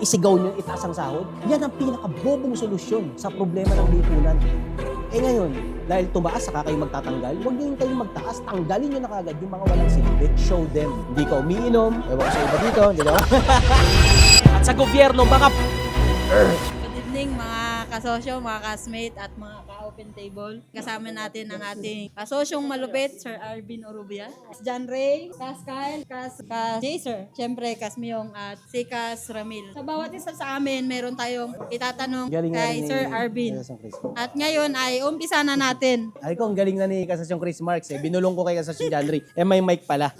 isigaw nyo, itaas ang sahod. Yan ang pinakabobong solusyon sa problema ng lipunan. Ngayon, dahil tumaas saka kayo magtatanggal, huwag nyo kayong magtaas, tanggalin nyo na kagad yung mga walang silbi. Show them. Hindi ka umiinom, ewan ko sa iba dito, hindi ba? At sa gobyerno, baka... Good evening mga kasosyo, mga classmate at mga ka-open table. Kasama natin ang ating kasosyong malupit, Sir Arvin Orubia, John Ray, Kas Kyle, Kas Jaser, syempre Kas Myong at si Kas Ramil. Sa bawat isa sa amin, meron tayong itatanong Galing nga kay ni Sir Arvin. Kasasyong Chris. At ngayon ay umpisa na natin. Ay ko, ang galing na ni Kasasyong Chris Marks eh. Binulong ko kay Kasasyong John Ray. May mic pala.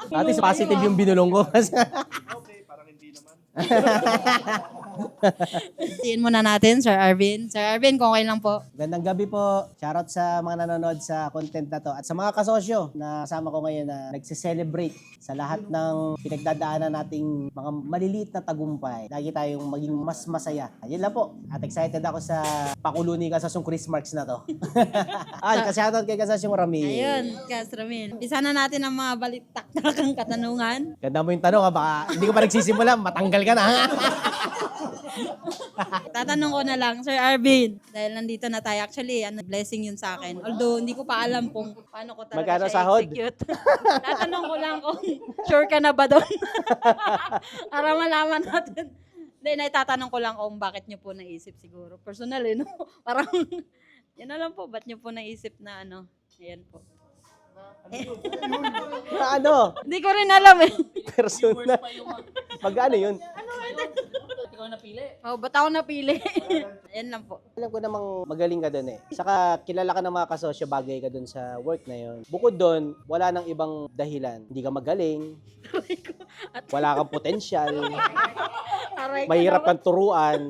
At least positive yung binulong ko. Tiin muna natin, Sir Arvin. Sir Arvin, kung okay lang po. Gandang gabi po. Shoutout sa mga nanonood sa content na to. At sa mga kasosyo na kasama ko ngayon na nagse-celebrate sa lahat ng pinagdadaanan nating mga maliliit na tagumpay. Lagi tayong maging mas masaya. Ayun lang po. At excited ako sa pakulo ni Kasasyong Chris Marks na to. Shoutout kay Kasasyong Rami. Ayun, Kas Ramil. Umpisa na natin ang mga balitaktakang katanungan. Ganda mo yung tanong ha. Baka hindi ko pa nagsisimula. Matanggal ka na. Tatanong ko na lang, Sir Arvin, dahil nandito na tayo. Actually, blessing yun sa akin. Although, hindi ko pa alam kung paano ko talaga Magkano siya sahod? execute. Tatanong ko lang kung sure ka na ba doon? Para malaman natin. Then, tatanong ko lang kung bakit nyo po naisip siguro. Personal, no? Parang, yun na lang po, ba't nyo po naisip na ayan po. Na ano? Hindi ko rin alam eh. Personal. Magkano yun? Ikaw napili. Oh, ba't ako napili? Ayan lang po. Alam ko namang magaling ka doon eh. Saka kilala ka ng mga kasosyo, bagay ka doon sa work na yon. Bukod doon, wala nang ibang dahilan. Hindi ka magaling, wala kang potensyal, Aray ko mahirap naman. kang turuan.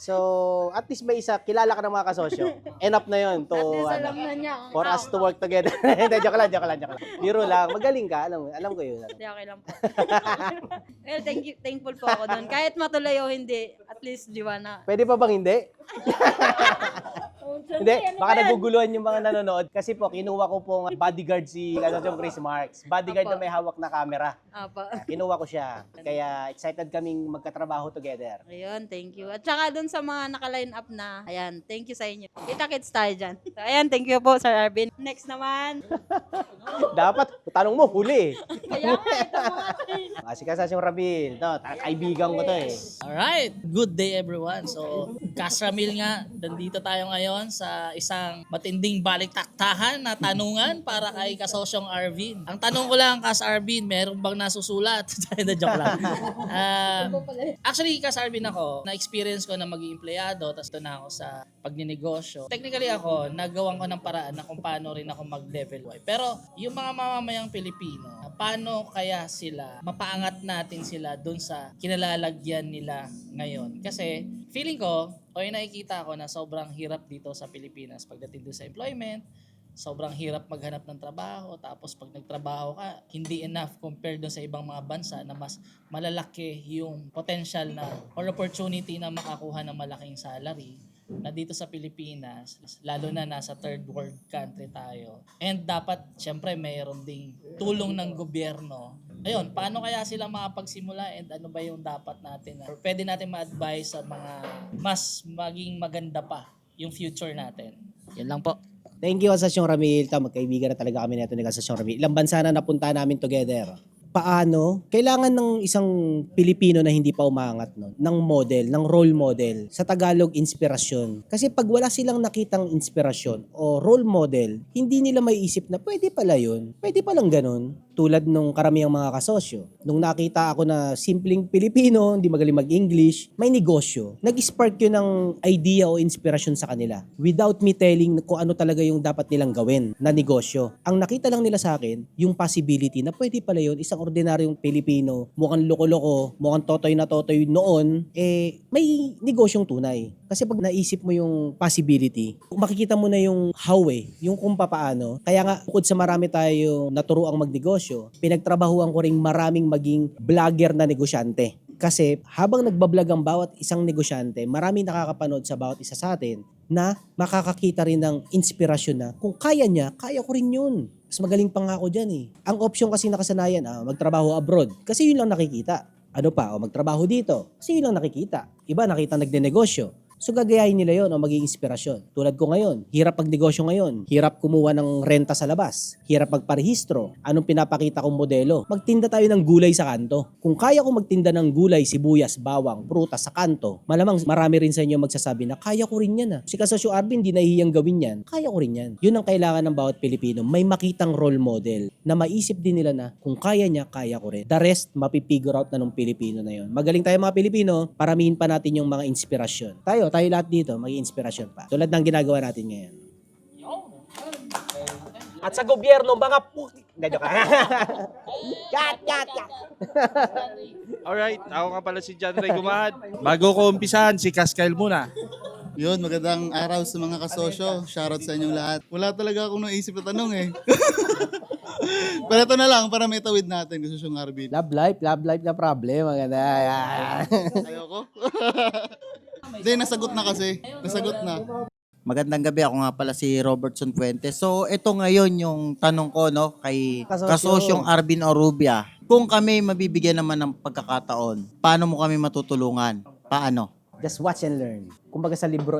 So, at least may isa, kilala ka ng mga kasosyo. Enough na yon to, At least alam na niya. for us to work together. Hindi, joke lang. Biro lang. Magaling ka. Alam ko yun. Hindi, okay lang po. Well, thankful po ako doon. Kahit matuloy o hindi, at least, di ba na? Pwede pa bang hindi? Hindi, baka naguguluhan yung mga nanonood. Kasi po, kinuha ko pong bodyguard si Chris Marks. Bodyguard na may hawak na camera. Apa. Kinuha ko siya. Kaya excited kaming magkatrabaho together. Ayun, thank you. At saka doon sa mga naka-line up na, ayan, thank you sa inyo. Kita-kits tayo dyan. So, ayan, thank you po, Sir Arvin. Next naman. Dapat, tanong mo, huli. Kaya nga, ito mga Si Kasasyong Rabil. Ito, kaibigan ko to eh. Alright, good day everyone. So, Kasramil nga, nandito tayo ngayon sa isang matinding baliktaktahan na tanungan para kay Kasosyong Arvin. Ang tanong ko lang, Kas Arvin, meron bang nasusulat? Joke lang. Actually, Kas Arvin ako, na-experience ko na maging empleyado, tapos doon ako sa pagninegosyo. Technically ako, nagawan ko ng paraan na kung paano rin ako mag-level Y. Pero yung mga mamamayang Pilipino, paano kaya sila, mapaangat natin sila doon sa kinalalagyan nila ngayon? Kasi feeling ko, o yung nakikita ko na sobrang hirap dito sa Pilipinas pagdating doon sa employment, sobrang hirap maghanap ng trabaho, tapos pag nagtrabaho ka, hindi enough compared doon sa ibang mga bansa na mas malalaki yung potential na or opportunity na makakuha ng malaking salary na dito sa Pilipinas, lalo na nasa third world country tayo. And dapat, syempre, mayroon ding tulong ng gobyerno. Ayun, paano kaya sila makapagsimula and ano ba yung dapat natin or pwede natin ma-advise sa mga mas maging maganda pa yung future natin. Yan lang po. Thank you, Kasasyong Ramil. Magkaibigan na talaga kami nito ni Kasasyong Ramil. Ilang bansa na napunta namin together. Paano kailangan ng isang Pilipino na hindi pa umangat ng model, ng role model. Sa Tagalog, inspirasyon. Kasi pag wala silang nakitang inspirasyon o role model, hindi nila maiisip na pwede pala yun. Pwede palang ganun. Tulad nung karamihang mga kasosyo. Nung nakita ako na simpleng Pilipino, hindi magaling mag-English, may negosyo. Nag-spark yun ng idea o inspirasyon sa kanila. Without me telling kung ano talaga yung dapat nilang gawin na negosyo. Ang nakita lang nila sa akin, yung possibility na pwede pala yun, isang ordinaryong Pilipino, mukhang loko-loko, mukhang totoy na totoy noon, may negosyong tunay. Kasi pag naisip mo yung possibility, makikita mo na yung how yung kung papaano. Kaya nga, bukod sa marami tayong naturuang magnegosyo, pinagtrabahuan ko ring maraming maging vlogger na negosyante. Kasi habang nagbablog ang bawat isang negosyante, maraming nakakapanood sa bawat isa sa atin na makakakita rin ng inspirasyon na kung kaya niya, kaya ko rin yun. Mas magaling pa nga ako dyan eh. Ang option kasi nakasanayan, magtrabaho abroad. Kasi yun lang nakikita. Ano pa? O magtrabaho dito. Kasi yun lang nakikita. Iba nakita nagnenegosyo. So gagayahin nila yon o maging inspirasyon. Tulad ko ngayon, hirap magnegosyo ngayon. Hirap kumuha ng renta sa labas. Hirap magparehistro. Anong pinapakita kong modelo? Magtinda tayo ng gulay sa kanto. Kung kaya ko magtinda ng gulay, sibuyas, bawang, prutas sa kanto, malamang marami rin sa inyo magsasabi na kaya ko rin yan. Si Kasosyo Arvin, hindi nahihiyang gawin yan. Kaya ko rin yan. Yun ang kailangan ng bawat Pilipino. May makitang role model na maisip din nila na kung kaya niya, kaya ko rin. The rest, mapipigure out na ng Pilipino na yun. Magaling tayo mga Pilipino, paramihin pa natin yung mga inspirasyon. Tayo lahat dito, maging inspirasyon pa. Tulad ng ginagawa natin ngayon. At sa gobyerno, mga puti. Kat. Alright, ako nga pala si John Ray Gumahad. Bago ko umpisahan, si Kaskyle muna. Yun, magandang araw sa mga kasosyo. Shoutout sa inyong lahat. Wala talaga akong naisip na tanong eh. Pero ito na lang, para may tawid natin, Kasosyong Arvin. Love life na problem. Maganda. Ayoko. Hindi, nasagot na kasi. Nasagot na. Magandang gabi, ako nga pala si Robertson Fuentes. So ito ngayon yung tanong ko no kay Kasosyong Arvin Orubia. Kung kami mabibigyan naman ng pagkakataon, paano mo kami matutulungan? Paano? Just watch and learn. Kumbaga sa libro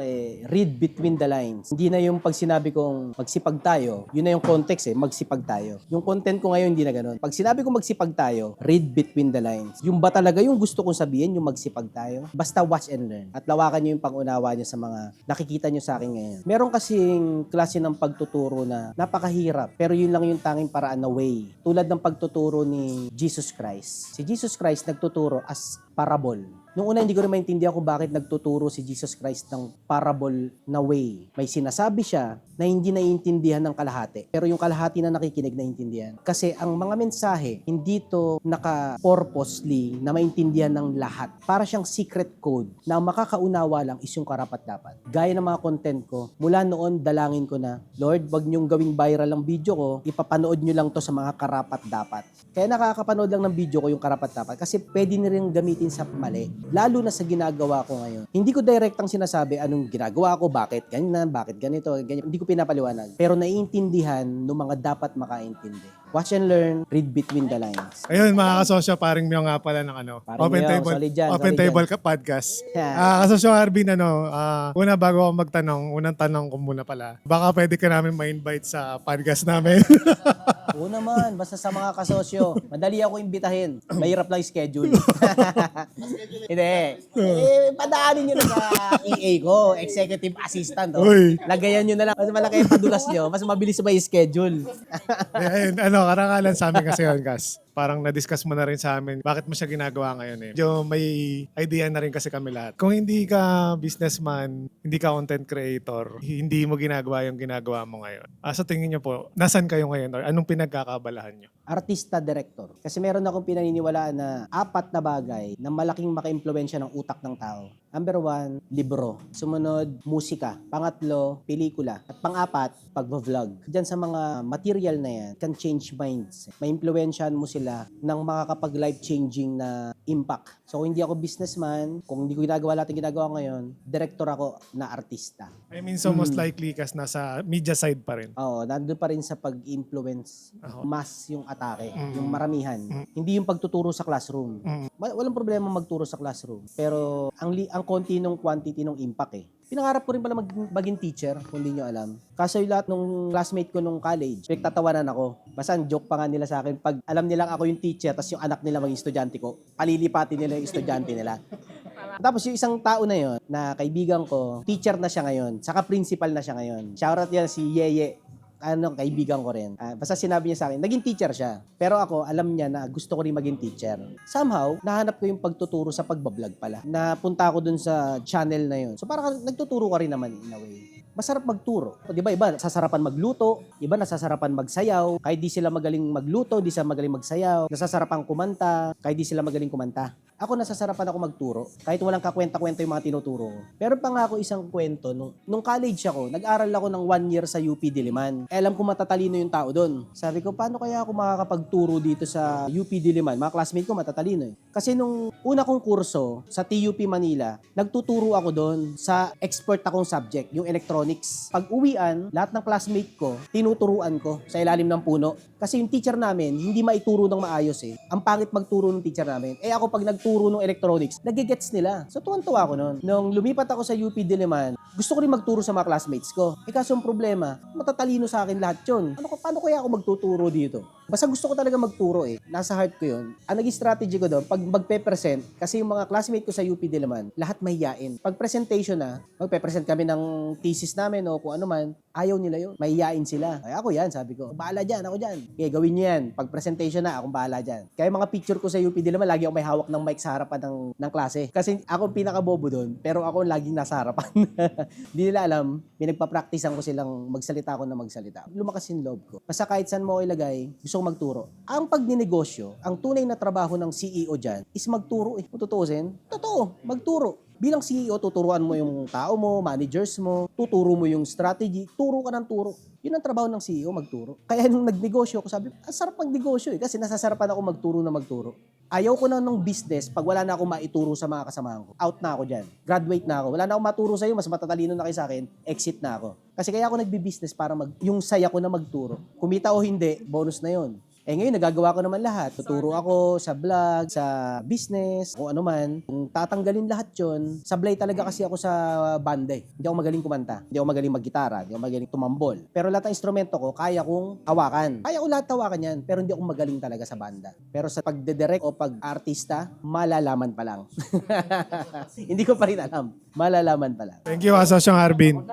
read between the lines. Hindi na yung pag sinabi kong magsipag tayo, yun na yung context magsipag tayo. Yung content ko ngayon hindi na ganun. Pag sinabi kong magsipag tayo, read between the lines. Yung ba talaga yung gusto kong sabihin, yung magsipag tayo? Basta watch and learn. At lawakan nyo yung pangunawa nyo sa mga nakikita nyo sa akin ngayon. Meron kasing klase ng pagtuturo na napakahirap, pero yun lang yung tanging paraan na way. Tulad ng pagtuturo ni Jesus Christ. Si Jesus Christ nagtuturo as parable. Nung una, hindi ko rin maintindihan kung bakit nagtuturo si Jesus Christ ng parable na way. May sinasabi siya na hindi naiintindihan ng kalahati. Pero yung kalahati na nakikinig naiintindihan. Kasi ang mga mensahe, hindi to naka-purposely na maintindihan ng lahat. Para siyang secret code na ang makakaunawa lang is yung karapat-dapat. Gaya ng mga content ko, mula noon, dalangin ko na, Lord, wag niyong gawing viral ang video ko, ipapanood niyo lang to sa mga karapat-dapat. Kaya nakakapanood lang ng video ko yung karapat-dapat kasi pwede na rin gamitin sa mali. Lalo na sa ginagawa ko ngayon. Hindi ko direktang sinasabi anong ginagawa ko, bakit ganyan, bakit ganito, ganyan. Hindi ko pinapaliwanag. Pero naiintindihan ng mga dapat makaintindi. Watch and learn, read between the lines. Ayun, mga kasosyo, paring Mio nga pala ng Paring Open Mio, Table, solid dyan, Open solid Table dyan. Podcast. Yeah. Kasosyo Arvin, una bago ako magtanong, unang tanong ko muna pala, baka pwede ka namin ma-invite sa podcast namin. Oo naman, basta sa mga kasosyo, madali ako imbitahin. Mahirap lang yung schedule. Hindi. Padaanin nyo na sa EA ko, executive assistant. Uy. Lagayan nyo na lang. Mas malaki yung padulas nyo, mas mabilis ba yung schedule. Ayun, karangalan sa amin kasi yun, Kas. Parang na-discuss mo na rin sa amin bakit mo siya ginagawa ngayon eh. Medyo may idea na rin kasi kami lahat. Kung hindi ka businessman, hindi ka content creator, hindi mo ginagawa yung ginagawa mo ngayon. Sa tingin niyo po, nasan kayo ngayon or anong pinagkakabalahan niyo? Artista-director. Kasi meron akong pinaniniwalaan na 4 na bagay na malaking maka-impluwensya ng utak ng tao. Number 1, libro. Sumunod, musika. Pangatlo, pelikula. At pang-4, pag-vlog. Diyan sa mga material na yan, can change minds. May impluwensyahan mo sila ng makakapag-life-changing na impact. So, kung hindi ako businessman, kung hindi ko ginagawa lahat yung ginagawa ngayon, director ako na artista. I mean, so most likely Kas nasa media side pa rin. Oo, nandun pa rin sa pag-influence, Oo. mas yung atake, yung maramihan. Hindi yung pagtuturo sa classroom. Walang problema magturo sa classroom. Pero ang konti nung quantity nung impact Pinangarap ko rin pala maging teacher, kung hindi nyo alam. Kaso yung lahat nung classmate ko nung college, pinagtatawanan ako. Basta joke pa nga nila sa akin, pag alam nilang ako yung teacher, tapos yung anak nila maging estudyante ko, palilipatin nila yung estudyante nila. Tapos yung isang tao na yon na kaibigan ko, teacher na siya ngayon, saka principal na siya ngayon. Shoutout yan si Yeye. Kaibigan ko rin. Basta sinabi niya sa akin, naging teacher siya. Pero ako, alam niya na gusto ko rin maging teacher. Somehow, nahanap ko yung pagtuturo sa pagbablog pala. Napunta ako dun sa channel na yun. So parang nagtuturo ka rin naman in a way. Masarap magturo. Di ba, iba nasasarapan magluto, iba nasasarapan magsayaw, kahit di sila magaling magluto, di sila magaling magsayaw, nasasarapan kumanta, kahit di sila magaling kumanta. Ako nasasarapan ako magturo kahit walang kakwenta-kwenta yung mga tinuturo ko. Pero pa nga ako isang kwento, nung college ako, nag-aral ako ng 1 year sa UP Diliman. Alam ko matatalino yung tao doon. Sabi ko, paano kaya ako makakapagturo dito sa UP Diliman? Mga classmate ko matatalino eh. Kasi nung una kong kurso sa TUP Manila, nagtuturo ako doon sa expert akong subject, yung electronics. Pag uwian, lahat ng classmate ko, tinuturuan ko sa ilalim ng puno. Kasi yung teacher namin, hindi maituro ng maayos eh. Ang pangit magturo ng teacher namin. Ako pag nagturo ng electronics, nagigets nila. So tuwan-tuwa ako noon. Nung lumipat ako sa UP Diliman, gusto ko rin magturo sa mga classmates ko. Kaso ang problema, matatalino sa akin lahat yun. Paano kaya ako magtuturo dito? Basta gusto ko talaga magturo eh. Nasa heart ko yun. Ang naging strategy ko doon, pag magpe-present, kasi yung mga classmate ko sa UP Diliman, lahat mahiyain. Pag presentation na, magpe-present kami ng thesis namin o kung ano man, ayaw nila yun. Mahiyain sila. Ay ako yan, sabi ko. Bahala dyan, ako dyan. Okay, gawin nyo yan. Pag presentation na, akong bahala dyan. Kaya mga picture ko sa UP Diliman, lagi ako may hawak ng mic sa harapan ng klase. Kasi ako ang pinakabobo doon, pero ako laging nasa harapan. Hindi nila alam, pinagpa-practicean ko silang magsalita ako na magsalita. Lumakas yung loob ko. Basta kahit saan mo ko ilagay, gusto ko magturo. Ang pagninegosyo, ang tunay na trabaho ng CEO dyan is magturo eh. Kung tutuusin, totoo, magturo. Bilang CEO, tuturuan mo yung tao mo, managers mo, tuturo mo yung strategy, turo ka ng turo. Yun ang trabaho ng CEO, magturo. Kaya nung nagnegosyo ako, sabi, ang sarap magnegosyo eh, kasi nasasarapan ako magturo na magturo. Ayaw ko na ng business pag wala na akong maituro sa mga kasamahan ko. Out na ako dyan. Graduate na ako. Wala na akong maturo sa'yo, mas matatalino na kayo sa akin, exit na ako. Kasi kaya ako nagbi-business para yung saya ko na magturo. Kumita o hindi, bonus na yun. Ngayon, nagagawa ko naman lahat. Tuturo ako sa vlog, sa business, kung ano man. Kung tatanggalin lahat yon, sablay talaga kasi ako sa banda eh. Hindi ako magaling kumanta. Hindi ako magaling maggitara. Hindi ako magaling tumambol. Pero lahat ng instrumento ko, kaya kong hawakan. Kaya ko lahat hawakan yan, pero hindi ako magaling talaga sa banda. Pero sa pagdedirect o pag-artista, malalaman pa lang. Hindi ko pa rin alam. Malalaman pa lang. Thank you, Kasosyong Arvin.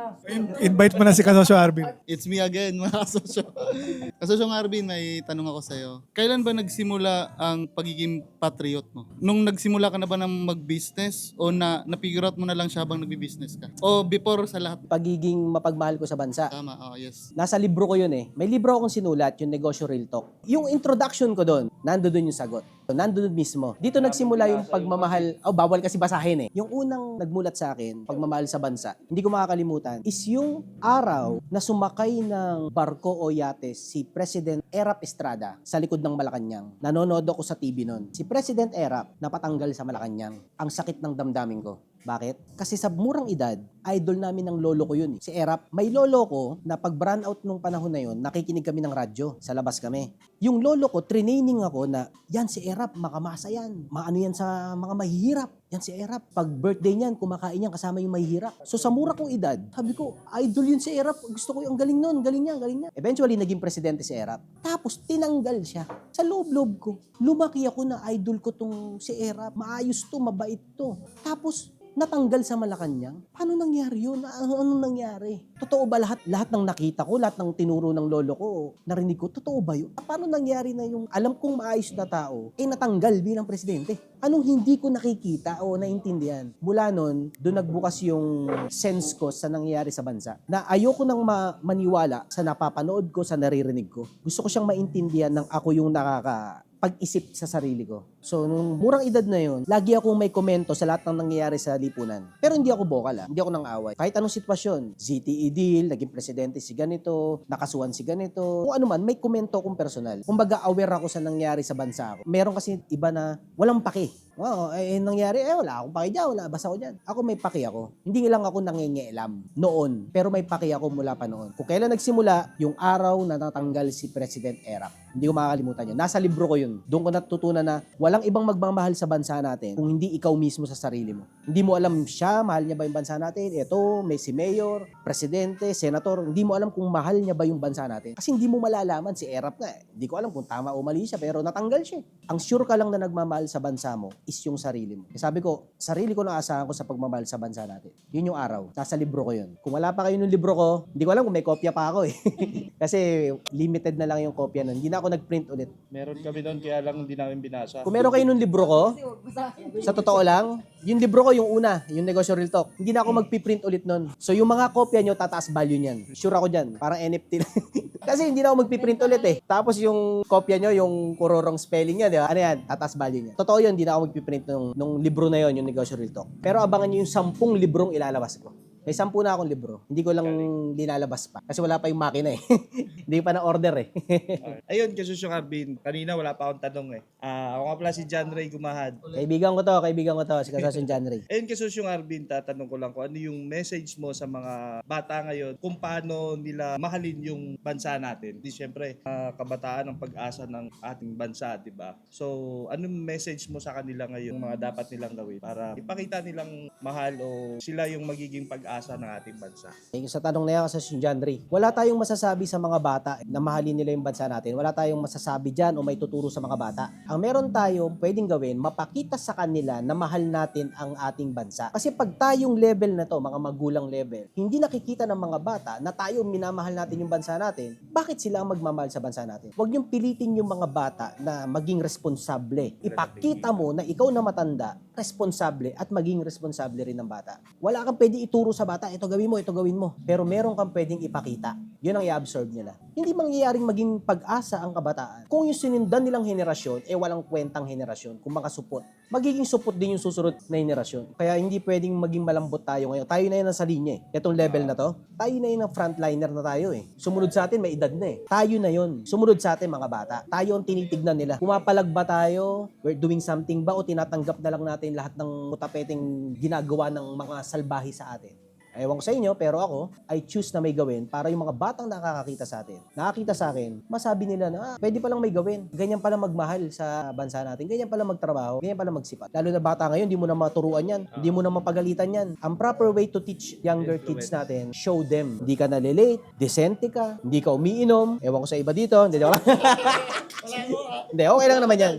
Invite mo na si Kasosyong Arvin. It's me again, mga kasosyo. Kasosyong Arvin, may tanong ako sa'yo. Kailan ba nagsimula ang pagiging patriot mo? Nung nagsimula ka na ba ng mag-business o na-figure out mo na lang siya habang nagbi-business ka? O before sa lahat? Pagiging mapagmahal ko sa bansa. Tama, yes. Nasa libro ko yun eh. May libro akong sinulat, yung Negosyo Real Talk. Yung introduction ko doon, nandoon yung sagot. Nandoon mismo. Dito nagsimula yung pagmamahal. Bawal kasi basahin eh. Yung unang nagmulat sa akin, pagmamahal sa bansa, hindi ko makakalimutan, is yung araw na sumakay ng barko o yate si President Erap Estrada sa likod ng Malacanang. Nanonood ako sa TV noon. Si President Erap napatanggal sa Malacanang. Ang sakit ng damdamin ko. Bakit? Kasi sa murang edad, idol namin ng lolo ko yun. Si Erap, may lolo ko na pag brand out nung panahon na yun, nakikinig kami ng radyo. Sa labas kami. Yung lolo ko, training ako na, yan si Erap, makamasa yan. Maano yan sa mga mahihirap. Yan si Erap. Pag birthday niyan, kumakain yan kasama yung mahihirap. So sa mura kong edad, sabi ko, idol yun si Erap. Gusto ko yung galing nun, galing niya, galing niya. Eventually, naging presidente si Erap. Tapos, tinanggal siya. Sa loob-loob ko, lumaki ako na idol ko tong si Erap. Maayos to, mabait to. Tapos, natanggal sa Malacanang? Paano nangyari yun? Anong nangyari? Totoo ba lahat ng nakita ko, lahat ng tinuro ng lolo ko, narinig ko, totoo ba yun? Paano nangyari na yung alam kong maayos na tao, natanggal bilang presidente? Anong hindi ko nakikita o naintindihan? Mula nun, doon nagbukas yung sense ko sa nangyayari sa bansa. Na ayoko nang maniwala sa napapanood ko, sa naririnig ko. Gusto ko siyang maintindihan ng ako yung pag-isip sa sarili ko. So, nung murang edad na yun, lagi akong may komento sa lahat ng nangyayari sa lipunan. Pero hindi ako vocal, hindi ako nang away. Kahit anong sitwasyon, ZTE deal, naging presidente si ganito, nakasuhan si ganito, kung ano man, may komento akong personal. Kumbaga, aware ako sa nangyayari sa bansa ako. Meron kasi iba na walang paki. Nangyari, wala akong paki dyan, wala, basta ako dyan. Ako may paki ako. Hindi lang ako nangingialam noon, pero may paki ako mula pa noon. Kung kailan nagsimula, yung araw na natanggal si President Erap. Hindi ko makakalimutan yun. Nasa libro ko yun. Doon ko natutunan na walang ibang magmamahal sa bansa natin kung hindi ikaw mismo sa sarili mo. Hindi mo alam siya, mahal niya ba yung bansa natin? Ito, may si mayor, presidente, senator. Hindi mo alam kung mahal niya ba yung bansa natin. Kasi hindi mo malalaman si Erap nga. Hindi ko alam kung tama o mali siya, pero natanggal siya. Ang sure ka lang na nagmamahal sa bansa mo is yung sarili mo. Sabi ko, sarili ko na asahan ko sa pagmamahal sa bansa natin. Yun yung araw. Nasa libro ko yun. Kung wala pa kayo ng libro ko, hindi ko alam kung may kopya pa ako eh. Kasi limited na lang yung kopya nun. Hindi na ako nag-print ulit. Meron kami doon, kaya lang hindi namin binasa. Kung meron kayo nung libro ko, sa totoo lang, Yung libro ko, yung una, yung Negosyo Real Talk, hindi na ako magpiprint ulit nun. So yung mga kopya nyo, tataas value niyan. Sure ako dyan. Parang NFT. Kasi hindi na ako magpiprint ulit eh. Tapos yung kopya nyo, yung kurorong spelling niya, di ba? Ano yan? Tataas value niya. Totoo yun, hindi na ako magpiprint nung libro na yon, yung Negosyo Real Talk. Pero abangan nyo yung 10 librong ilalabas ko. May 10 na akong libro. Hindi ko lang dinalabas pa. Kasi wala pa yung makina eh. Hindi pa na-order eh. Ayun, Kasosyong Arvin, kanina wala pa akong tanong eh. Ako nga pala si John Ray Gumahad. Kaibigan ko to, si Kasosyon John Ray. Ayun, Kasosyong Arvin, tatanong ko lang kung ano yung message mo sa mga bata ngayon kung paano nila mahalin yung bansa natin. Di syempre, kabataan ang pag-asa ng ating bansa, di ba? So, anong message mo sa kanila ngayon, mga dapat nilang gawin para ipakita nilang mahal o sila yung magiging pag-asa ng ating bansa? Sa tanong na yan, Kasosyon John Ray, wala tayong masasabi sa mga bata na mahalin nila yung bansa natin. Wala tayong masasabi dyan o may tuturo sa mga bata. Ang meron tayong pwedeng gawin, mapakita sa kanila na mahal natin ang ating bansa. Kasi pag tayong level na to, mga magulang level, hindi nakikita ng mga bata na tayo minamahal natin yung bansa natin, bakit sila ang magmamahal sa bansa natin? Huwag niyong pilitin yung mga bata na maging responsable. Ipakita mo na ikaw na matanda, responsable at maging responsable rin ng bata. Wala kang pwede ituro sa bata, ito gawin mo, ito gawin mo. Pero meron kang pwedeng ipakita. Yun ang i-absorb nila. Hindi mangyayaring maging pag-asa ang kabataan. Kung yung sinindan nilang henerasyon, walang kwentang henerasyon. Kung makasupot, magiging supot din yung susunod na henerasyon. Kaya hindi pwedeng maging malambot tayo ngayon. Tayo na yun nasa linya eh. Itong level na to, tayo na yun ang frontliner na tayo eh. Sumunod sa atin, may edad na eh. Tayo na yun. Sumunod sa atin mga bata. Tayo ang tinitignan nila. Pumapalag ba tayo? We're doing something ba? O tinatanggap na lang natin lahat ng mutapeteng ginagawa ng mga salbahi sa atin? Ewan ko sa inyo, pero ako, I choose na may gawin para yung mga batang nakakakita sa atin, nakakita sa akin, masabi nila na, pwede palang may gawin. Ganyan pala magmahal sa bansa natin. Ganyan pala magtrabaho. Ganyan pala magsipat. Lalo na bata ngayon, hindi mo na maturuan yan. Hindi mo na mapagalitan yan. Ang proper way to teach younger kids natin, show them. Hindi ka nalilate, decente ka, hindi ka umiinom. Ewan ko sa iba dito. Hindi, hindi, okay lang naman yan.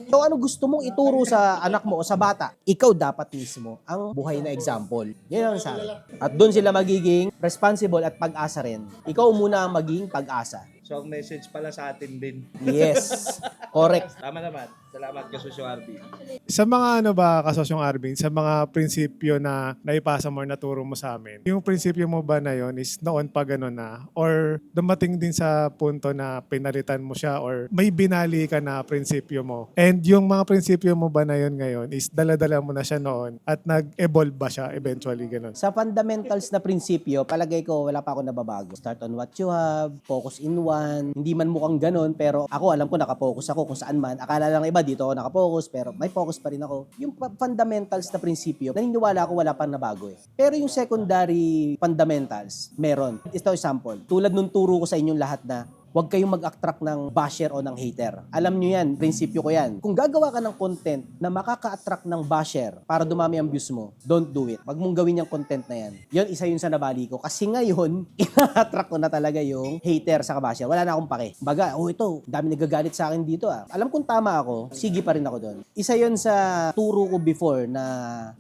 So, ano gusto mong ituro sa anak mo o sa bata, ikaw dapat mismo ang buhay na example. Yan ang sa akin. At doon sila magiging responsible at pag-asa rin. Ikaw muna ang maging pag-asa. So, ang message pala sa atin din. Yes. Correct. Tama naman. Salamat, Kasosyong Arvin. Sa mga Kasosyong Arvin, sa mga prinsipyo na naipasa mo, naturo mo sa amin, yung prinsipyo mo ba na yon is noon pa gano'n na? Or dumating din sa punto na pinalitan mo siya or may binali ka na prinsipyo mo? And yung mga prinsipyo mo ba na yon ngayon is daladala mo na siya noon at nag-evolve ba siya eventually gano'n? Sa fundamentals na prinsipyo, palagay ko wala pa ako nababago. Start on what you have, focus in one. Hindi man mukhang ganun, pero ako alam ko nakafocus ako kung saan man. Akala lang iba dito ako nakafocus, pero may focus pa rin ako. Yung fundamentals na prinsipyo, naniniwala ako wala pang nabago eh. Pero yung secondary fundamentals, meron. Ito example, tulad nung turo ko sa inyong lahat na huwag kayong mag-attract ng basher o ng hater. Alam nyo yan, prinsipyo ko yan. Kung gagawa ka ng content na makaka-attract ng basher para dumami ang views mo, don't do it. Wag mong gawin yung content na yan. Yun, isa yun sa nabali ko. Kasi ngayon, ina-attract ko na talaga yung hater sa basher. Wala na akong pake. Baga, ito, dami nagagalit sa akin dito ah. Alam kong tama ako, sige pa rin ako doon. Isa yun sa turo ko before na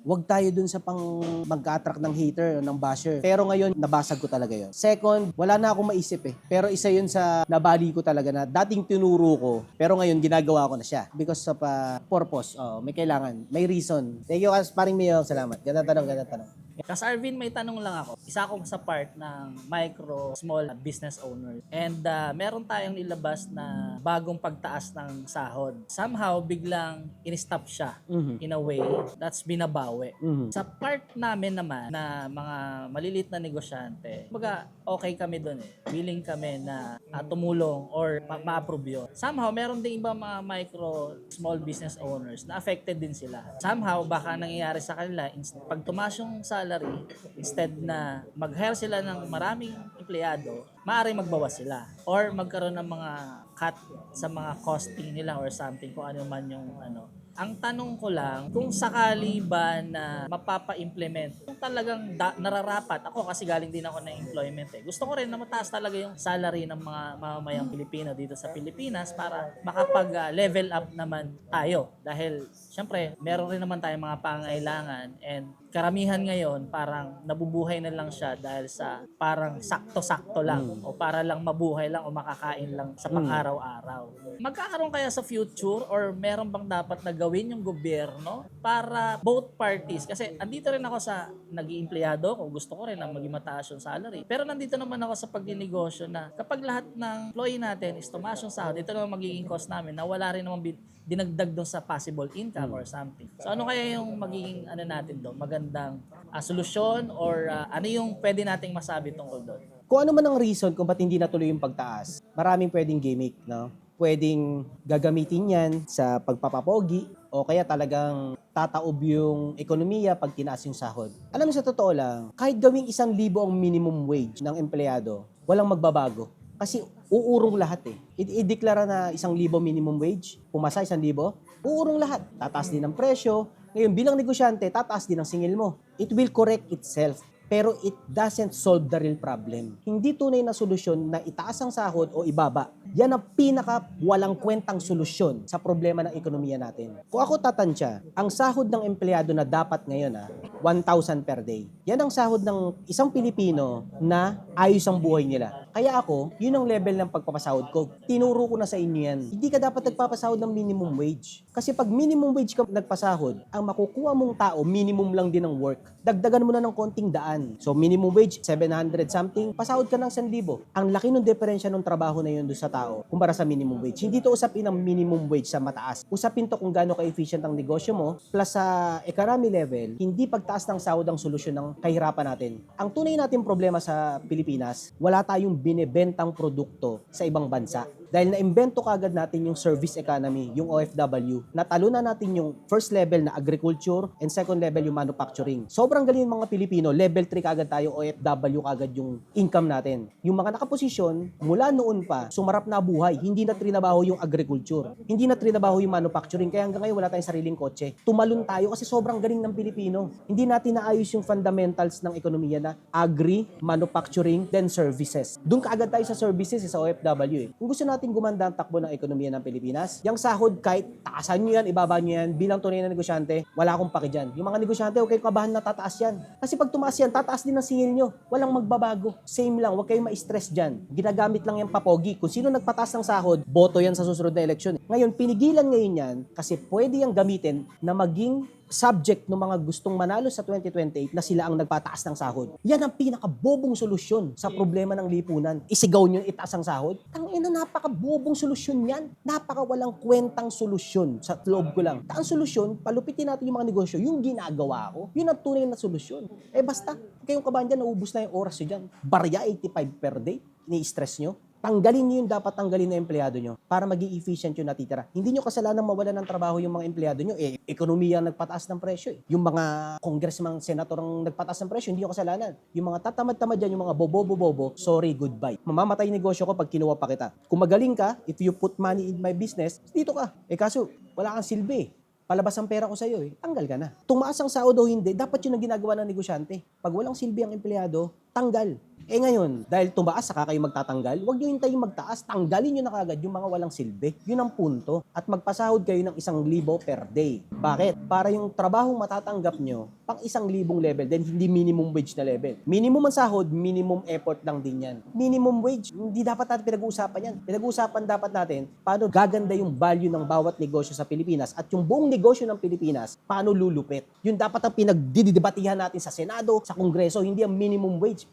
huwag tayo dun sa pang mag-attract ng hater o ng basher. Pero ngayon, nabasag ko talaga yun. Second, wala na akong maisip eh. Pero isa yun sa nabali ko talaga na dating tinuro ko, pero ngayon ginagawa ko na siya because of purpose. May kailangan, may reason. Thank you, paring Mayo. Salamat. Ganda tanong. Kas Arvin, may tanong lang ako. Isa ako sa part ng micro, small business owner. And meron tayong nilabas na bagong pagtaas ng sahod. Somehow, biglang in-stop siya in a way that's binabawi. Sa part namin naman na mga maliliit na negosyante, baga okay kami doon eh. Willing kami na tumulong or ma-approve yun. Somehow, meron din iba mga micro, small business owners na affected din sila. Somehow, baka nangyayari sa kanila, pag tumaas yung salary, instead na mag-hire sila ng maraming empleyado, maaaring magbawas sila or magkaroon ng mga cut sa mga costing nila or something kung ano man yung ano. Ang tanong ko lang, kung sakali ba na mapapa-implement, kung talagang nararapat, ako kasi galing din ako ng employment eh. Gusto ko rin na mataas talaga yung salary ng mga mamamayang Pilipino dito sa Pilipinas para makapag-level up naman tayo. Dahil, syempre, meron rin naman tayong mga pangailangan and karamihan ngayon parang nabubuhay na lang siya dahil sa parang sakto-sakto lang o para lang mabuhay lang o makakain lang sa pang-araw-araw. Magkakaroon kaya sa future or meron bang dapat na gawin yung gobyerno para both parties? Kasi andito rin ako sa nag-iempleyado ko, gusto ko rin na maging mataas yung salary. Pero nandito naman ako sa pagdinegosyo na kapag lahat ng employee natin is tumaas yung sahod, ito naman magiging cost namin na wala rin naman dinagdag doon sa possible income or something. So ano kaya yung magiging natin doon? Magandang solusyon or ano yung pwede nating masabi tungkol doon? Kung ano man ang reason kung ba't hindi natuloy yung pagtaas, maraming pwedeng gimmick, no? Pwedeng gagamitin yan sa pagpapapogi o kaya talagang tataob yung ekonomiya pag tinaas yung sahod. Alam mo, sa totoo lang, kahit gawing 1,000 ang minimum wage ng empleyado, walang magbabago. Kasi uurong lahat eh. I-deklara na 1,000 minimum wage, pumasa 1,000, uurong lahat. Tataas din ang presyo. Ngayon, bilang negosyante, tataas din ang singil mo. It will correct itself. Pero it doesn't solve the real problem. Hindi tunay na solusyon na itaas ang sahod o ibaba. Yan ang pinaka walang kwentang solusyon sa problema ng ekonomiya natin. Kung ako tatansya, ang sahod ng empleyado na dapat ngayon 1,000 per day. Yan ang sahod ng isang Pilipino na ayos ang buhay nila. Kaya ako, yun ang level ng pagpapasahod ko. Tinuro ko na sa inyo yan. Hindi ka dapat nagpapasahod ng minimum wage. Kasi pag minimum wage ka nagpasahod, ang makukuha mong tao, minimum lang din ang work. Dagdagan mo na ng konting daan. So minimum wage, 700 something, pasahod ka ng 1,000. Ang laki ng diferensya ng trabaho na yun doon sa tao kumpara sa minimum wage. Hindi to usapin ang minimum wage sa mataas. Usapin to kung gaano ka-efficient ang negosyo mo, plus sa economy level, hindi pagtaas ng sahod ang solusyon ng kahirapan natin. Ang tunay nating problema sa Pilipinas, wala tayong binebentang produkto sa ibang bansa. Dahil na-imbento kagad natin yung service economy, yung OFW. Natalunan natin yung first level na agriculture and second level yung manufacturing. Sobrang galing mga Pilipino, level 3 kagad tayo, OFW kagad yung income natin. Yung mga nakaposisyon, mula noon pa, sumarap na buhay, hindi na trinabaho yung agriculture. Hindi na trinabaho yung manufacturing, kaya hanggang ngayon wala tayong sariling kotse. Tumalon tayo kasi sobrang galing ng Pilipino. Hindi natin naayos yung fundamentals ng ekonomiya na agri, manufacturing, then services. Doon kaagad tayo sa services sa OFW. Kung gusto natin gumanda ang takbo ng ekonomiya ng Pilipinas, yung sahod kahit taasan nyo yan, ibaba nyo yan, bilang tunay na negosyante, wala akong paki dyan. Yung mga negosyante, huwag kayong kabahan na tataas yan. Kasi pag tumaas yan, tataas din ang singil nyo. Walang magbabago. Same lang, huwag kayong ma-stress dyan. Ginagamit lang yung papogi. Kung sino nagpataas ng sahod, boto yan sa susunod na eleksyon. Ngayon, pinigilan ngayon yan kasi pwede yung gamitin na maging subject ng mga gustong manalo sa 2028 na sila ang nagpataas ng sahod. Yan ang pinakabobong solusyon sa problema ng lipunan. Isigaw nyo itaas ang sahod? Tangina, napakabobong solusyon yan. Napakawalang kwentang solusyon sa loob ko lang. Ang solusyon, palupitin natin yung mga negosyo. Yung ginagawa ko, yun ang tunay na solusyon. Basta, kayong kabahan dyan, naubos na yung oras nyo dyan. Barya 85 per day, ni-stress nyo. Tanggalin nyo yung dapat tanggalin na empleyado nyo para maging efficient yung natitira. Hindi nyo kasalanan mawala ng trabaho yung mga empleyado nyo. Ekonomiya ang nagpataas ng presyo. Yung mga congressman, senator ang nagpataas ng presyo, hindi nyo kasalanan. Yung mga tatamad-tamad dyan, yung mga bobo-bobo, sorry, goodbye. Mamamatay yung negosyo ko pag kinuha pa kita. Kung magaling ka, if you put money in my business, dito ka. Kaso, wala kang silbi. Palabas ang pera ko sa'yo tanggal ka na. Tumaas ang sahod o hindi, dapat yun ang ginagawa ng negosyante. Pag walang silbi ang empleyado, tanggal. Ngayon, dahil tumaas, saka kayo magtatanggal, huwag nyo hintayin magtaas, tanggalin nyo na kagad yung mga walang silbi. Yun ang punto. At magpasahod kayo ng 1,000 per day. Bakit? Para yung trabaho matatanggap nyo, pang 1,000 level, then hindi minimum wage na level. Minimum ang sahod, minimum effort lang din yan. Minimum wage, hindi dapat natin pinag-uusapan yan. Pinag-uusapan dapat natin, paano gaganda yung value ng bawat negosyo sa Pilipinas at yung buong negosyo ng Pilipinas, paano lulupit. Yun dapat ang pinagdidibatihan natin sa Senado, sa Kongreso, hindi ang minimum wage.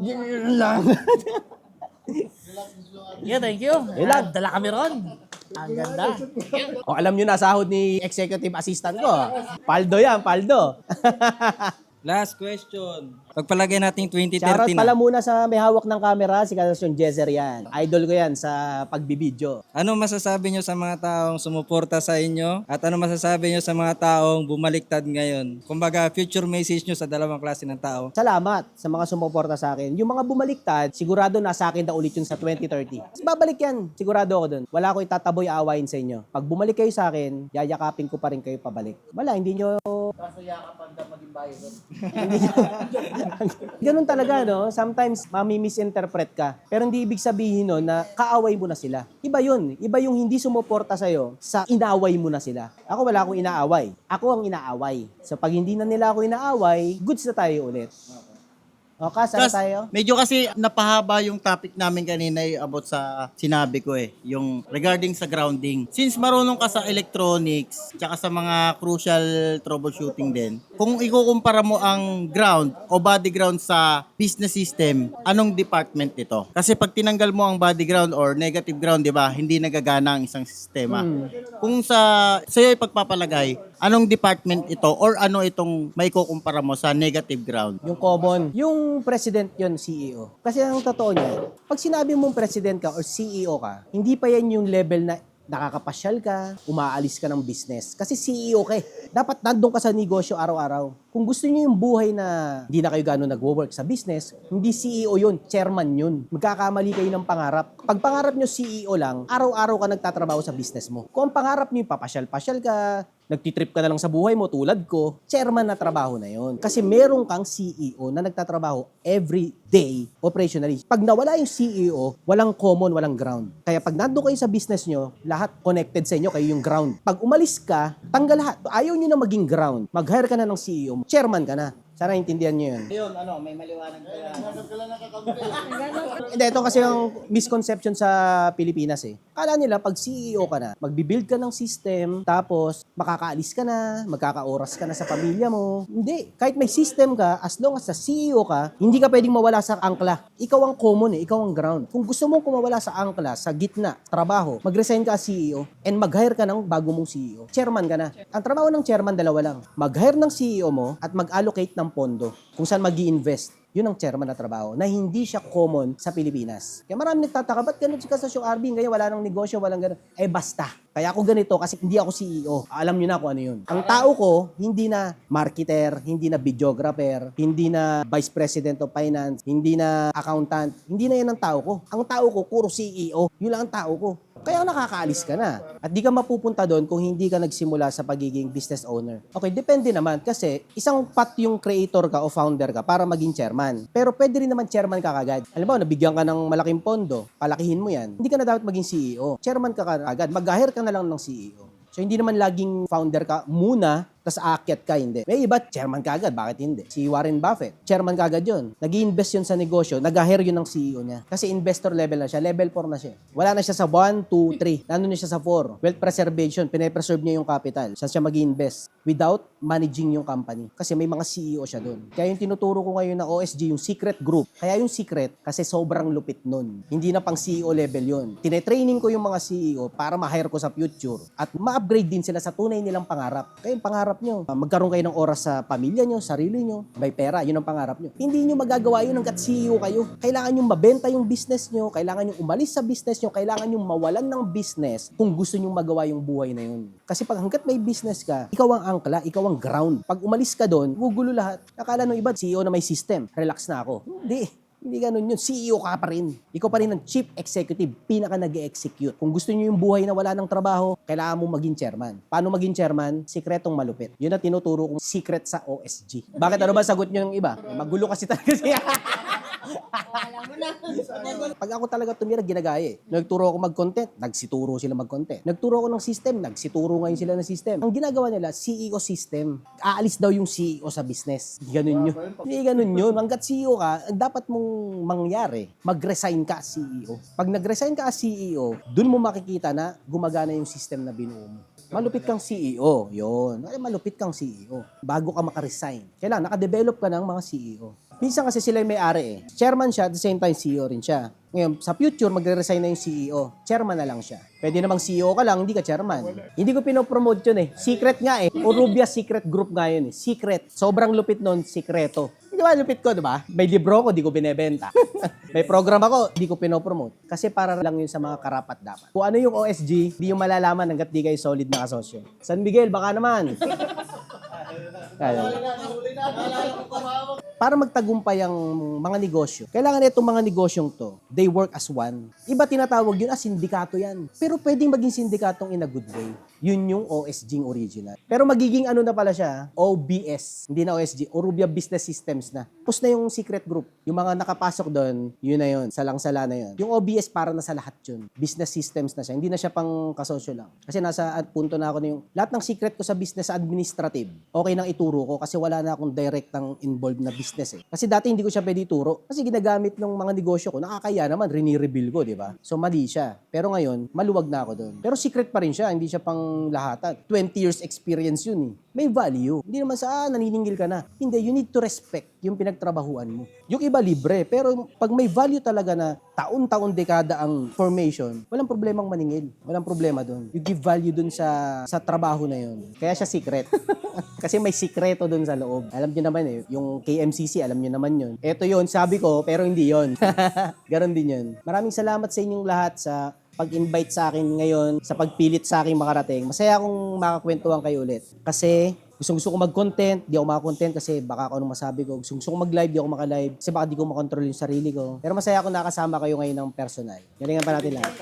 Yun lang. Yeah, thank you. Dala kami ron. Ang ganda. O alam nyo na sahod ni executive assistant ko. Paldo yan, paldo. Last question. Pagpalagay natin Shoutout 2030 pala na. muna sa may hawak ng camera, si Kasasyon Jezer yan. Idol ko yan sa pagbibideo. Ano masasabi nyo sa mga taong sumuporta sa inyo? At ano masasabi nyo sa mga taong bumaliktad ngayon? Kumbaga, future message nyo sa dalawang klase ng tao. Salamat sa mga sumuporta sa akin. Yung mga bumaliktad, sigurado nasa akin na ulit yun sa 2030. Mas babalik yan, sigurado ako dun. Wala ko itataboy awayin sa inyo. Pag bumalik kayo sa akin, yayakapin ko pa rin kayo pabalik. Wala, hindi nyo Kaso yakap ang maging bayo doon. Ganun talaga, no? Sometimes, mami-misinterpret ka. Pero hindi ibig sabihin no, na kaaway mo na sila. Iba yun. Iba yung hindi sumuporta sa'yo sa inaaway mo na sila. Ako wala akong inaaway. Ako ang inaaway. So pag hindi na nila ako inaaway, goods na tayo ulit. O, saan tayo? Medyo kasi napahaba yung topic namin kanina about sa sinabi ko yung regarding sa grounding. Since marunong ka sa electronics, tsaka sa mga crucial troubleshooting din, kung ikukumpara mo ang ground o body ground sa business system, anong department ito? Kasi pag tinanggal mo ang body ground or negative ground, di ba, hindi nagagana ang isang sistema. Kung sa'yo ipagpapalagay, anong department ito or ano itong may kukumpara mo sa negative ground? Yung common. Yung president yon CEO. Kasi ang totoo niya, pag sinabi mong president ka or CEO ka, hindi pa yan yung level na nakakapasyal ka, umaalis ka ng business. Kasi CEO ka eh. Dapat nandun ka sa negosyo araw-araw. Kung gusto niyo yung buhay na hindi na kayo gano'n nagwo-work sa business, hindi CEO yun, chairman yun. Magkakamali kayo ng pangarap. Pag pangarap niyo CEO lang, araw-araw ka nagtatrabaho sa business mo. Kung ang pangarap niyo papasyal-pasyal ka, nagtitrip ka na lang sa buhay mo tulad ko, chairman na trabaho na yun. Kasi meron kang CEO na nagtatrabaho every day operationally. Pag nawala yung CEO, walang common, walang ground. Kaya pag nandun kayo sa business nyo, lahat connected sa inyo, kayo yung ground. Pag umalis ka, tanggal lahat. Ayaw nyo na maging ground. Mag-hire ka na ng CEO mo. Chairman ka na. Sana intindihan nyo yun. Ayun, may maliwanag kaya. Hindi, ito kasi yung misconception sa Pilipinas eh. Kala nila pag CEO ka na, magbibuild ka ng system, tapos makakaalis ka na, magkakaoras ka na sa pamilya mo. Hindi. Kahit may system ka, as long as sa CEO ka, hindi ka pwedeng mawala sa angkla. Ikaw ang common ikaw ang ground. Kung gusto mong kumawala sa angkla, sa gitna, trabaho, mag-resign ka as CEO and mag-hire ka ng bago mong CEO. Chairman ka na. Ang trabaho ng chairman, dalawa lang. Mag-hire ng CEO mo at mag-allocate ng pondo kung saan mag-i-invest. Yun ang chairman na trabaho na hindi siya common sa Pilipinas. Kaya marami nagtataka, ba't ganun si Kasosyong Arvin? Ngayon wala nang negosyo, walang ganun. Basta. Kaya ako ganito kasi hindi ako CEO. Alam nyo na kung ano yun. Ang tao ko, hindi na marketer, hindi na videographer, hindi na vice president of finance, hindi na accountant. Hindi na yan ang tao ko. Ang tao ko, puro CEO. Yun lang ang tao ko. Kaya nakakaalis ka na. At di ka mapupunta doon kung hindi ka nagsimula sa pagiging business owner. Okay, depende naman kasi isang path yung creator ka o founder ka para maging chairman. Pero pwede rin naman chairman ka kagad. Alam mo, nabigyan ka ng malaking pondo, palakihin mo yan. Hindi ka na dapat maging CEO. Chairman ka kagad. Mag-hire ka na lang ng CEO. So hindi naman laging founder ka muna, tas aakyat ka, hindi. May iba, chairman ka agad. Bakit hindi? Si Warren Buffett, chairman ka agad yun. Nag-i-invest yun sa negosyo, nag-hire yun ng CEO niya. Kasi investor level na siya, level 4 na siya. Wala na siya sa 1, 2, 3. Nandun na siya sa 4. Wealth preservation, pine-preserve niya yung capital. Saan siya mag-i-invest without managing yung company. Kasi may mga CEO siya doon. Kaya yung tinuturo ko ngayon na OSG, yung secret group. Kaya yung secret, kasi sobrang lupit nun. Hindi na pang CEO level yun. Tinetraining ko yung mga CEO para ma-hire ko sa future. At ma-upgrade din sila sa tunay nilang pangarap. Kaya yung pangarap nyo, magkaroon kayo ng oras sa pamilya nyo, sarili nyo, may pera, yun ang pangarap nyo. Hindi nyo magagawa yun hanggat CEO kayo. Kailangan nyo mabenta yung business nyo, kailangan nyo umalis sa business nyo, kailangan nyo mawalan ng business kung gusto nyo magawa yung buhay na yun. Kasi pag hanggat may business ka, ikaw ang angkla, ikaw ang ground. Pag umalis ka doon, gugulo lahat. Akala nung iba, CEO na may system, relax na ako. Hindi ganun yun. CEO ka pa rin. Ikaw pa rin ang chief executive, pinaka nag-execute. Kung gusto niyo yung buhay na wala ng trabaho, kailangan mo maging chairman. Paano maging chairman? Sikretong malupit. Yun ang tinuturo kong secret sa OSG. Bakit ano ba sagot niyo yung iba? Magulo kasi talaga siya. Pag ako talaga tumira, ginagaya eh. Nagturo ako mag-content, nagsituro sila mag-content. Nagturo ako ng system, nagsituro ngayon sila ng system. Ang ginagawa nila, CEO system. Aalis daw yung CEO sa business. Ganun yun. Hindi ganun yun. Hanggat CEO ka, dapat mong mangyari, mag-resign ka as CEO. Pag nag-resign ka as CEO, dun mo makikita na gumagana yung system na binuo mo. Malupit kang CEO. Yun. Malupit kang CEO. Bago ka makaresign. Kailangan, nakadevelop ka ng mga CEO. Minsan kasi sila yung may-ari eh. Chairman siya, at the same time CEO rin siya. Ngayon, sa future, magre-resign na yung CEO. Chairman na lang siya. Pwede namang CEO ka lang, hindi ka chairman. Hindi ko pinopromote yun eh. Secret nga eh. Orubia Secret Group nga yun eh. Secret. Sobrang lupit nun, sikreto. Di ba lupit ko, di ba? May libro ko, di ko binebenta. May program ako, di ko pinopromote. Kasi para lang yun sa mga karapat dapat. Kung ano yung OSG, di yung malalaman hanggat di kayo solid na kasosyo. San Miguel, baka naman. Para magtagumpay ang mga negosyo, kailangan itong mga negosyong to, they work as one. Iba tinatawag yun as sindikato yan. Pero pwedeng maging sindikatong in a good way. Yun yung OSG original. Pero magiging ano na pala siya, OBS. Hindi na OSG, Orubia Business Systems na. Tapos na yung secret group. Yung mga nakapasok doon, yun na yun. Salang-sala na yun. Yung OBS para na sa lahat yun. Business systems na siya. Hindi na siya pang kasosyo lang. Kasi nasa punto na ako na yung lahat ng secret ko sa business administrative, okay nang ituro ko kasi wala na akong directang involved na business eh. Kasi dati hindi ko siya pwede ituro. Kasi ginagamit ng mga negosyo ko. Nakakaya naman, rini-reveal ko, di ba? So mali siya. Pero ngayon, maluwag na ako doon. Pero secret pa rin siya. Hindi siya pang lahatan. 20 years experience yun eh. May value. Hindi naman sa, naniningil ka na. Hindi, you need to respect yung pinagtrabahuan mo. Yung iba libre, pero pag may value talaga na taon-taon, dekada ang formation, walang problemang maningil. Walang problema doon. You give value doon sa trabaho na yun. Kaya siya secret. Kasi may sikreto doon sa loob. Alam niyo naman eh, yung KMCC, alam niyo naman yun. Ito yun, sabi ko, pero hindi yun. Ganon din yun. Maraming salamat sa inyong lahat sa pag-invite sa akin ngayon, sa pagpilit sa akin makarating. Masaya akong makakwentuhan kayo ulit. Kasi gusto ko mag-content, di ako makakontent kasi baka ako anong masabi ko. Gusto ko mag-live, di ako maka-live kasi baka di ko makontrol yung sarili ko. Pero masaya ako nakasama kayo ngayon ng personal. Galingan pa natin lahat.